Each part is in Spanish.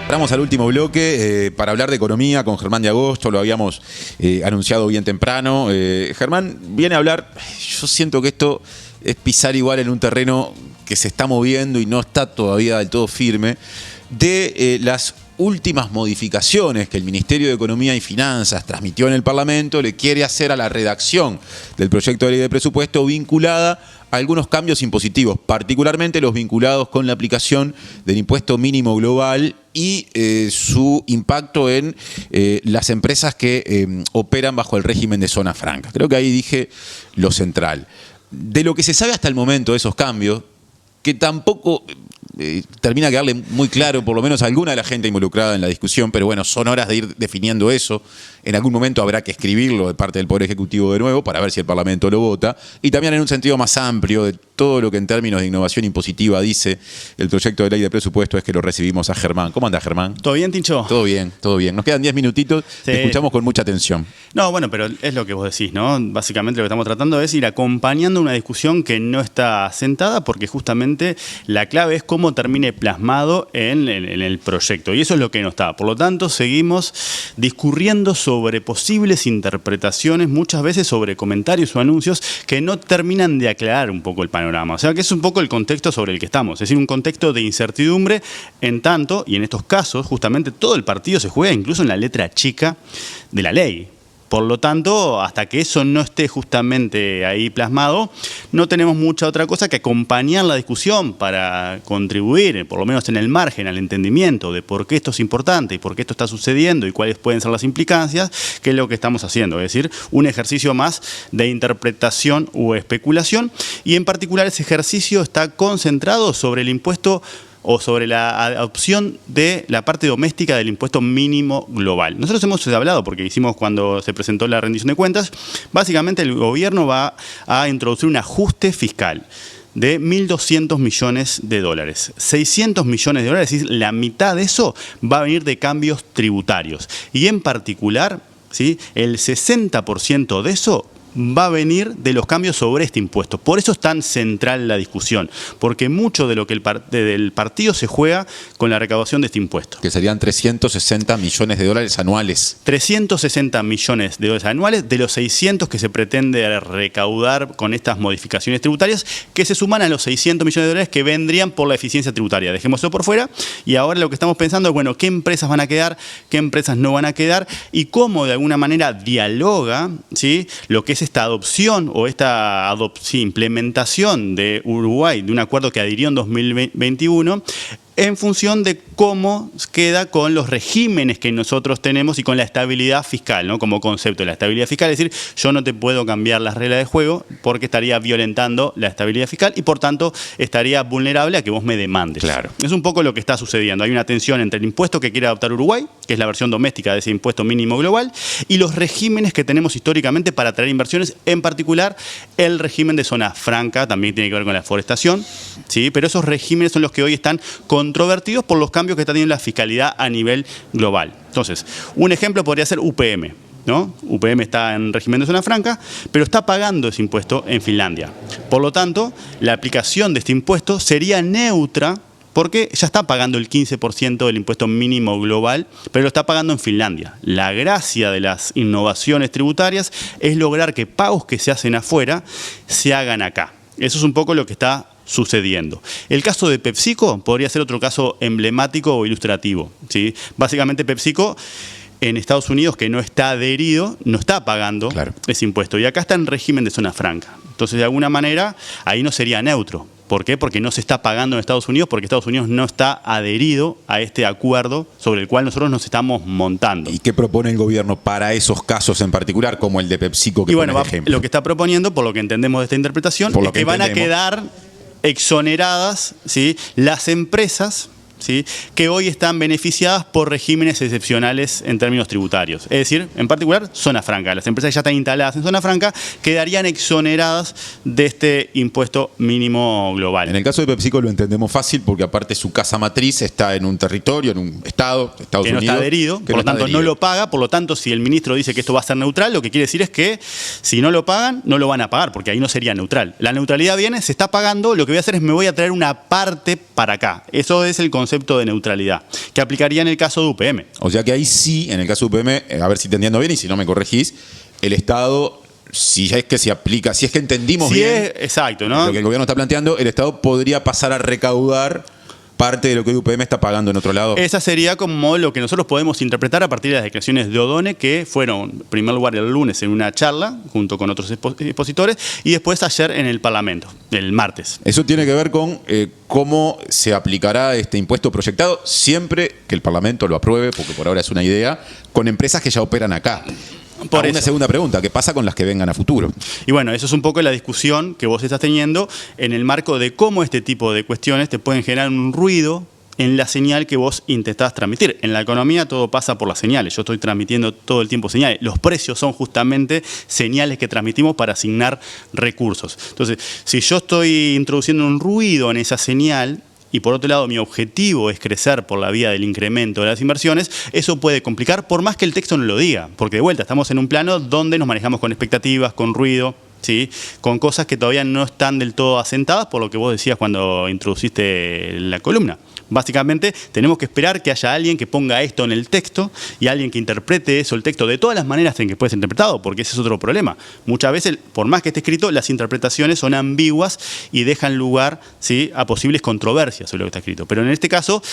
Entramos al último bloque para hablar de economía con Germán de Agosto, lo habíamos anunciado bien temprano. Germán viene a hablar, yo siento que esto es pisar igual en un terreno que se está moviendo y no está todavía del todo firme, de las últimas modificaciones que el Ministerio de Economía y Finanzas transmitió en el Parlamento, le quiere hacer a la redacción del proyecto de ley de presupuesto vinculada a algunos cambios impositivos, particularmente los vinculados con la aplicación del impuesto mínimo global y su impacto en las empresas que operan bajo el régimen de zona franca. Creo que ahí dije lo central. De lo que se sabe hasta el momento de esos cambios, que tampoco termina de quedarle muy claro, por lo menos a alguna de la gente involucrada en la discusión, pero bueno, son horas de ir definiendo eso. En algún momento habrá que escribirlo de parte del Poder Ejecutivo de nuevo para ver si el Parlamento lo vota. Y también en un sentido más amplio de todo lo que en términos de innovación impositiva dice el proyecto de ley de presupuesto es que lo recibimos a Germán. ¿Cómo anda, Germán? ¿Todo bien, Tincho? Todo bien, todo bien. Nos quedan 10 minutitos, te escuchamos con mucha atención. No, bueno, pero es lo que vos decís, ¿no? Básicamente lo que estamos tratando es ir acompañando una discusión que no está sentada porque justamente la clave es cómo termine plasmado en el proyecto. Y eso es lo que no está. Por lo tanto, seguimos discurriendo sobre posibles interpretaciones, muchas veces sobre comentarios o anuncios que no terminan de aclarar un poco el panorama. O sea, que es un poco el contexto sobre el que estamos. Es decir, un contexto de incertidumbre en tanto, y en estos casos, justamente todo el partido se juega incluso en la letra chica de la ley. Por lo tanto, hasta que eso no esté justamente ahí plasmado, no tenemos mucha otra cosa que acompañar la discusión para contribuir, por lo menos en el margen, al entendimiento de por qué esto es importante y por qué esto está sucediendo y cuáles pueden ser las implicancias, que es lo que estamos haciendo. Es decir, un ejercicio más de interpretación o especulación. Y en particular ese ejercicio está concentrado sobre el impuesto o sobre la adopción de la parte doméstica del impuesto mínimo global. Nosotros hemos hablado, porque hicimos cuando se presentó la rendición de cuentas, básicamente el gobierno va a introducir un ajuste fiscal de 1.200 millones de dólares. 600 millones de dólares, es decir, la mitad de eso va a venir de cambios tributarios. Y en particular, ¿sí?, el 60% de eso va a venir de los cambios sobre este impuesto. Por eso es tan central la discusión, porque mucho de lo que del partido se juega con la recaudación de este impuesto. Que serían 360 millones de dólares anuales. 360 millones de dólares anuales de los 600 que se pretende recaudar con estas modificaciones tributarias, que se suman a los 600 millones de dólares que vendrían por la eficiencia tributaria. Dejemos eso por fuera y ahora lo que estamos pensando es, bueno, qué empresas van a quedar, qué empresas no van a quedar y cómo de alguna manera dialoga, ¿sí?, lo que es esta adopción o esta implementación de Uruguay de un acuerdo que adhirió en 2021 en función de cómo queda con los regímenes que nosotros tenemos y con la estabilidad fiscal, ¿no?, como concepto de la estabilidad fiscal. Es decir, yo no te puedo cambiar las reglas de juego porque estaría violentando la estabilidad fiscal y por tanto estaría vulnerable a que vos me demandes. Claro. Es un poco lo que está sucediendo. Hay una tensión entre el impuesto que quiere adoptar Uruguay, que es la versión doméstica de ese impuesto mínimo global, y los regímenes que tenemos históricamente para atraer inversiones, en particular el régimen de zona franca, también tiene que ver con la forestación, ¿sí?, pero esos regímenes son los que hoy están controvertidos por los cambios que está teniendo la fiscalidad a nivel global. Entonces, un ejemplo podría ser UPM, ¿no? UPM está en régimen de zona franca, pero está pagando ese impuesto en Finlandia. Por lo tanto, la aplicación de este impuesto sería neutra porque ya está pagando el 15% del impuesto mínimo global, pero lo está pagando en Finlandia. La gracia de las innovaciones tributarias es lograr que pagos que se hacen afuera se hagan acá. Eso es un poco lo que está sucediendo. El caso de PepsiCo podría ser otro caso emblemático o ilustrativo, ¿sí? Básicamente PepsiCo en Estados Unidos, que no está adherido, no está pagando ese impuesto. Y acá está en régimen de zona franca. Entonces, de alguna manera, ahí no sería neutro. ¿Por qué? Porque no se está pagando en Estados Unidos, porque Estados Unidos no está adherido a este acuerdo sobre el cual nosotros nos estamos montando. ¿Y qué propone el gobierno para esos casos en particular, como el de PepsiCo que pone de ejemplo? Lo que está proponiendo, por lo que entendemos de esta interpretación, es que van a quedar exoneradas, ¿sí?, las empresas ¿sí?, que hoy están beneficiadas por regímenes excepcionales en términos tributarios. Es decir, en particular, zona franca. Las empresas que ya están instaladas en zona franca quedarían exoneradas de este impuesto mínimo global. En el caso de PepsiCo lo entendemos fácil porque aparte su casa matriz está en un territorio, en un estado, Estados que no Unidos, está adherido, por lo tanto no lo paga. Por lo tanto, si el ministro dice que esto va a ser neutral, lo que quiere decir es que si no lo pagan, no lo van a pagar, porque ahí no sería neutral. La neutralidad viene, se está pagando, lo que voy a hacer es me voy a traer una parte para acá. Eso es el concepto de neutralidad, que aplicaría en el caso de UPM. O sea que ahí sí, en el caso de UPM, a ver si te entiendo bien y si no me corregís, el Estado, si es que se aplica, si es que entendimos bien exacto, ¿no?, lo que el gobierno está planteando, el Estado podría pasar a recaudar parte de lo que UPM está pagando en otro lado. Esa sería como lo que nosotros podemos interpretar a partir de las declaraciones de Odone, que fueron, en primer lugar, el lunes en una charla, junto con otros expositores, y después ayer en el Parlamento, el martes. Eso tiene que ver con cómo se aplicará este impuesto proyectado, siempre que el Parlamento lo apruebe, porque por ahora es una idea, con empresas que ya operan acá. Una segunda pregunta, ¿qué pasa con las que vengan a futuro? Y bueno, eso es un poco la discusión que vos estás teniendo en el marco de cómo este tipo de cuestiones te pueden generar un ruido en la señal que vos intentás transmitir. En la economía todo pasa por las señales. Yo estoy transmitiendo todo el tiempo señales. Los precios son justamente señales que transmitimos para asignar recursos. Entonces, si yo estoy introduciendo un ruido en esa señal, y por otro lado mi objetivo es crecer por la vía del incremento de las inversiones, eso puede complicar por más que el texto no lo diga, porque de vuelta estamos en un plano donde nos manejamos con expectativas, con ruido, ¿sí?, con cosas que todavía no están del todo asentadas, por lo que vos decías cuando introduciste la columna. Básicamente tenemos que esperar que haya alguien que ponga esto en el texto y alguien que interprete eso, el texto, de todas las maneras en que puede ser interpretado, porque ese es otro problema. Muchas veces, por más que esté escrito, las interpretaciones son ambiguas y dejan lugar, ¿sí?, a posibles controversias sobre lo que está escrito. Pero en este caso,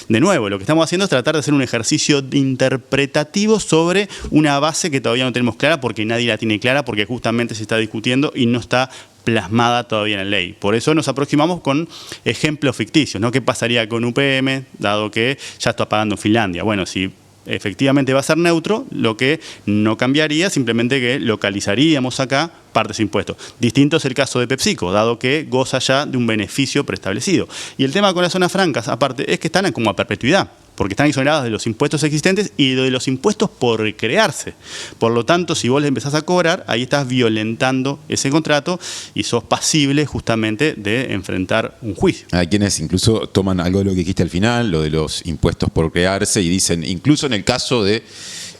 de nuevo, lo que estamos haciendo es tratar de hacer un ejercicio interpretativo sobre una base que todavía no tenemos clara, porque nadie la tiene clara, porque justamente se está discutiendo y no está plasmada todavía en la ley. Por eso nos aproximamos con ejemplos ficticios, ¿no? ¿Qué pasaría con UPM, dado que ya está pagando en Finlandia? Bueno, si efectivamente va a ser neutro, lo que no cambiaría, simplemente que localizaríamos acá parte de ese impuesto. Distinto es el caso de PepsiCo, dado que goza ya de un beneficio preestablecido. Y el tema con las zonas francas, aparte, es que están como a perpetuidad, porque están exoneradas de los impuestos existentes y de los impuestos por crearse. Por lo tanto, si vos le empezás a cobrar, ahí estás violentando ese contrato y sos pasible justamente de enfrentar un juicio. Hay quienes incluso toman algo de lo que dijiste al final, lo de los impuestos por crearse, y dicen, incluso en el caso de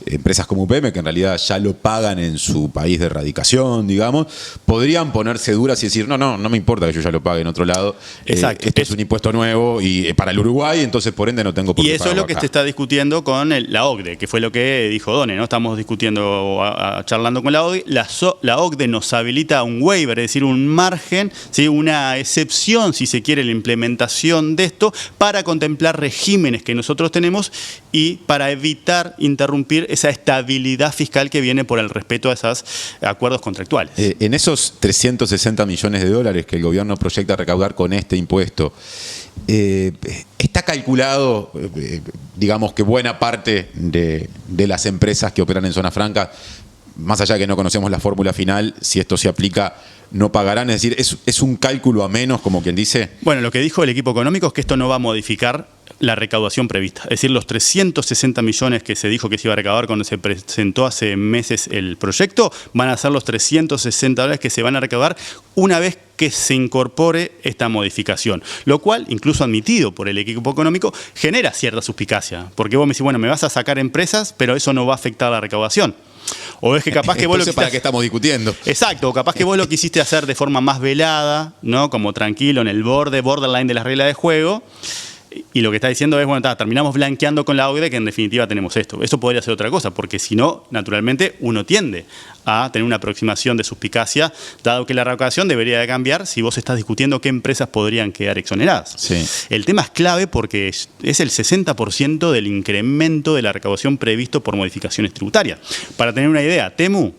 empresas como UPM, que en realidad ya lo pagan en su país de radicación, digamos, podrían ponerse duras y decir, no me importa que yo ya lo pague en otro lado. Exacto. Esto es un impuesto nuevo y para el Uruguay, entonces por ende no tengo por qué pagarlo. Y eso es lo que acá se está discutiendo con la OCDE, que fue lo que dijo Odone, ¿no? Estamos discutiendo, charlando con la OCDE. La OCDE nos habilita un waiver, es decir, un margen, ¿sí?, una excepción, si se quiere, la implementación de esto, para contemplar regímenes que nosotros tenemos y para evitar interrumpir esa estabilidad fiscal que viene por el respeto a esos acuerdos contractuales. En esos 360 millones de dólares que el gobierno proyecta recaudar con este impuesto, ¿está calculado, digamos, que buena parte de las empresas que operan en zona franca, más allá de que no conocemos la fórmula final, si esto se aplica, no pagarán? Es decir, ¿es un cálculo a menos, como quien dice? Bueno, lo que dijo el equipo económico es que esto no va a modificar la recaudación prevista. Es decir, los 360 millones que se dijo que se iba a recaudar cuando se presentó hace meses el proyecto, van a ser los 360 dólares que se van a recaudar una vez que se incorpore esta modificación. Lo cual, incluso admitido por el equipo económico, genera cierta suspicacia. Porque vos me decís, bueno, me vas a sacar empresas, pero eso no va a afectar la recaudación. O es que capaz que vos lo quisiste... ¿Para qué estamos discutiendo? Exacto, o capaz que vos lo quisiste hacer de forma más velada, ¿no? Como tranquilo, en el borderline de las reglas de juego. Y lo que está diciendo es, bueno, terminamos blanqueando con la OCDE que en definitiva tenemos esto. Eso podría ser otra cosa, porque si no, naturalmente, uno tiende a tener una aproximación de suspicacia, dado que la recaudación debería de cambiar si vos estás discutiendo qué empresas podrían quedar exoneradas. Sí. El tema es clave porque es el 60% del incremento de la recaudación previsto por modificaciones tributarias. Para tener una idea, Temu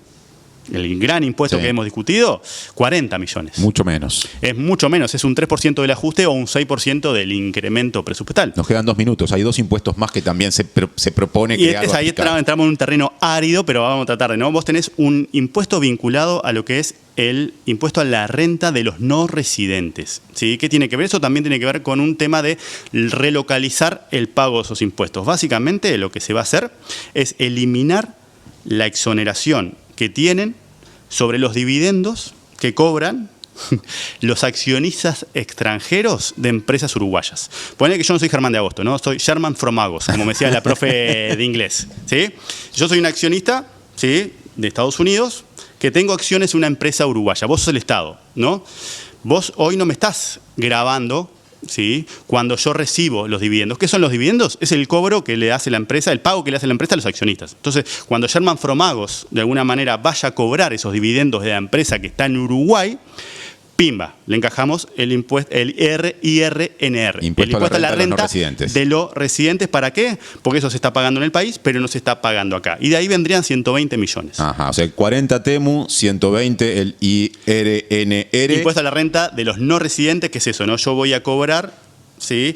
el gran impuesto que hemos discutido, 40 millones. Mucho menos. Es mucho menos, es un 3% del ajuste o un 6% del incremento presupuestal. Nos quedan 2 minutos. Hay 2 impuestos más que también se propone y crear. Ahí entramos en un terreno árido, pero vamos a tratar de, ¿no? Vos tenés un impuesto vinculado a lo que es el impuesto a la renta de los no residentes. ¿Sí? ¿Qué tiene que ver? Eso también tiene que ver con un tema de relocalizar el pago de esos impuestos. Básicamente lo que se va a hacer es eliminar la exoneración que tienen sobre los dividendos que cobran los accionistas extranjeros de empresas uruguayas. Ponele que yo no soy Germán de Agosto, ¿no? Soy Sherman from Agos, como me decía la profe de inglés. ¿Sí? Yo soy un accionista, ¿sí?, de Estados Unidos que tengo acciones en una empresa uruguaya. Vos sos el Estado, ¿no? Vos hoy no me estás grabando, ¿sí?, cuando yo recibo los dividendos. ¿Qué son los dividendos? Es el cobro que le hace la empresa, el pago que le hace la empresa a los accionistas. Entonces, cuando Sherman Fromagos de alguna manera vaya a cobrar esos dividendos de la empresa que está en Uruguay, pimba, le encajamos el impuesto, el IRNR, impuesto el impuesto a la renta de los residentes. ¿Para qué? Porque eso se está pagando en el país, pero no se está pagando acá. Y de ahí vendrían 120 millones. Ajá, o sea, 40 TEMU, 120 el IRNR. Impuesto a la renta de los no residentes, ¿qué es eso? ¿No? Yo voy a cobrar, ¿sí?,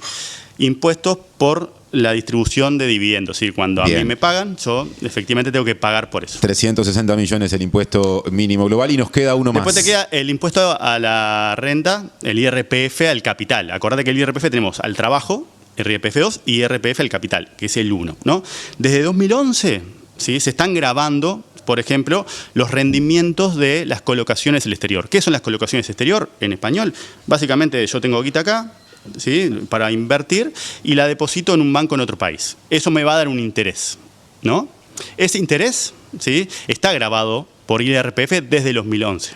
impuestos por la distribución de dividendos. ¿Sí? Cuando a mí me pagan, yo efectivamente tengo que pagar por eso. 360 millones el impuesto mínimo global y nos queda uno más. Después te queda el impuesto a la renta, el IRPF al capital. Acordate que el IRPF tenemos al trabajo, IRPF 2 y IRPF al capital, que es el 1, ¿no? Desde 2011, ¿sí?, se están grabando, por ejemplo, los rendimientos de las colocaciones del exterior. ¿Qué son las colocaciones exterior en español? Básicamente yo tengo guita acá, ¿sí?, para invertir y la deposito en un banco en otro país. Eso me va a dar un interés, ¿no? Ese interés, ¿sí?, está grabado por IRPF desde el 2011.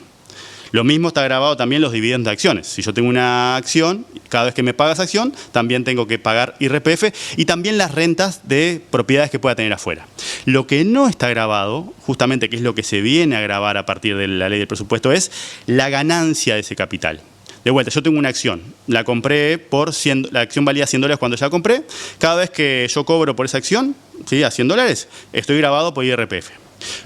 Lo mismo está grabado también los dividendos de acciones. Si yo tengo una acción, cada vez que me pagas acción, también tengo que pagar IRPF y también las rentas de propiedades que pueda tener afuera. Lo que no está grabado, justamente que es lo que se viene a grabar a partir de la ley del presupuesto, es la ganancia de ese capital. De vuelta, yo tengo una acción, la compré por 100, la acción valía $100 cuando ya la compré. Cada vez que yo cobro por esa acción, ¿sí?, a $100, estoy grabado por IRPF.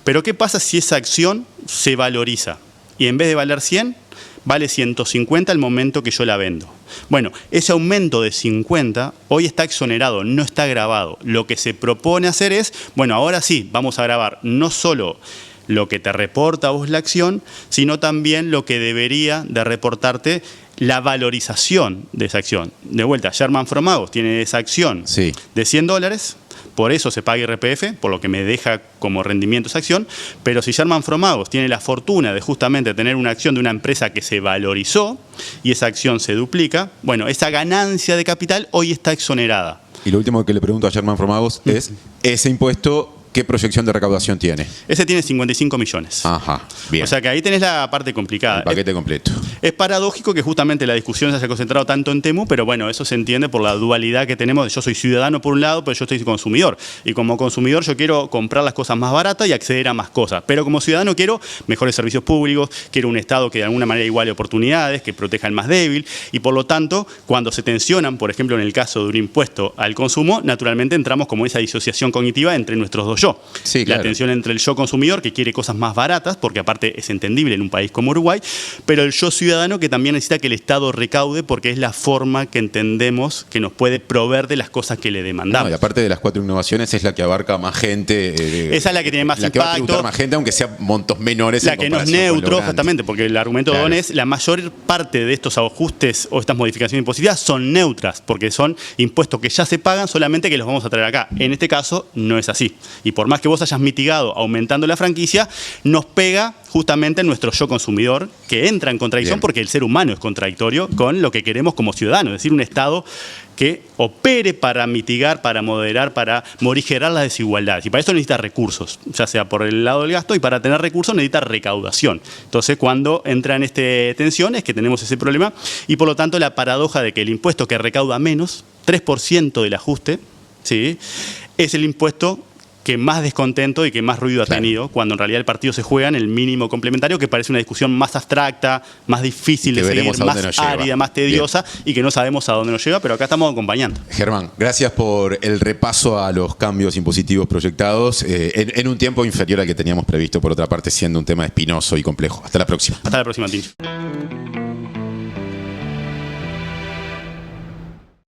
Pero ¿qué pasa si esa acción se valoriza? Y en vez de valer 100, vale 150 al momento que yo la vendo. Bueno, ese aumento de 50 hoy está exonerado, no está grabado. Lo que se propone hacer es, bueno, ahora sí, vamos a grabar no solo lo que te reporta a vos la acción, sino también lo que debería de reportarte la valorización de esa acción. De vuelta, Sherman Fromagos tiene esa acción de $100, por eso se paga IRPF, por lo que me deja como rendimiento esa acción, pero si Sherman Fromagos tiene la fortuna de justamente tener una acción de una empresa que se valorizó y esa acción se duplica, bueno, esa ganancia de capital hoy está exonerada. Y lo último que le pregunto a Sherman Fromagos es, ¿ese impuesto qué proyección de recaudación tiene? Ese tiene 55 millones. Ajá, bien. O sea que ahí tenés la parte complicada. El paquete completo. Es paradójico que justamente la discusión se haya concentrado tanto en TEMU, pero bueno, eso se entiende por la dualidad que tenemos. Yo soy ciudadano por un lado, pero yo soy consumidor. Y como consumidor yo quiero comprar las cosas más baratas y acceder a más cosas. Pero como ciudadano quiero mejores servicios públicos, quiero un Estado que de alguna manera iguale oportunidades, que proteja al más débil. Y por lo tanto, cuando se tensionan, por ejemplo, en el caso de un impuesto al consumo, naturalmente entramos como esa disociación cognitiva entre nuestros dos yo. Sí, claro. La tensión entre el yo consumidor, que quiere cosas más baratas, porque aparte es entendible en un país como Uruguay, pero el yo ciudadano, que también necesita que el Estado recaude, porque es la forma que entendemos que nos puede proveer de las cosas que le demandamos. No, y aparte de las 4 innovaciones, es la que abarca más gente. Esa es la que tiene más la impacto. Que va a tributar más gente, aunque sea montos menores. La que no es neutro, exactamente, porque el argumento de Don Claro. es la mayor parte de estos ajustes o estas modificaciones impositivas son neutras, porque son impuestos que ya se pagan, solamente que los vamos a traer acá. En este caso, no es así. Y por más que vos hayas mitigado aumentando la franquicia, nos pega justamente nuestro yo consumidor, que entra en contradicción. Bien. Porque el ser humano es contradictorio con lo que queremos como ciudadanos, es decir, un Estado que opere para mitigar, para moderar, para morigerar las desigualdades. Y para eso necesita recursos, ya sea por el lado del gasto, y para tener recursos necesita recaudación. Entonces, cuando entra en esta tensión es que tenemos ese problema, y por lo tanto la paradoja de que el impuesto que recauda menos, 3% del ajuste, ¿sí?, es el impuesto que más descontento y que más ruido ha Claro. tenido, cuando en realidad el partido se juega en el mínimo complementario, que parece una discusión más abstracta, más difícil Que de veremos seguir, a dónde más nos lleva. árida, más tediosa, y que no sabemos a dónde nos lleva, pero acá estamos acompañando. Germán, gracias por el repaso a los cambios impositivos proyectados en un tiempo inferior al que teníamos previsto, por otra parte, siendo un tema espinoso y complejo. Hasta la próxima. Hasta la próxima, Tincho.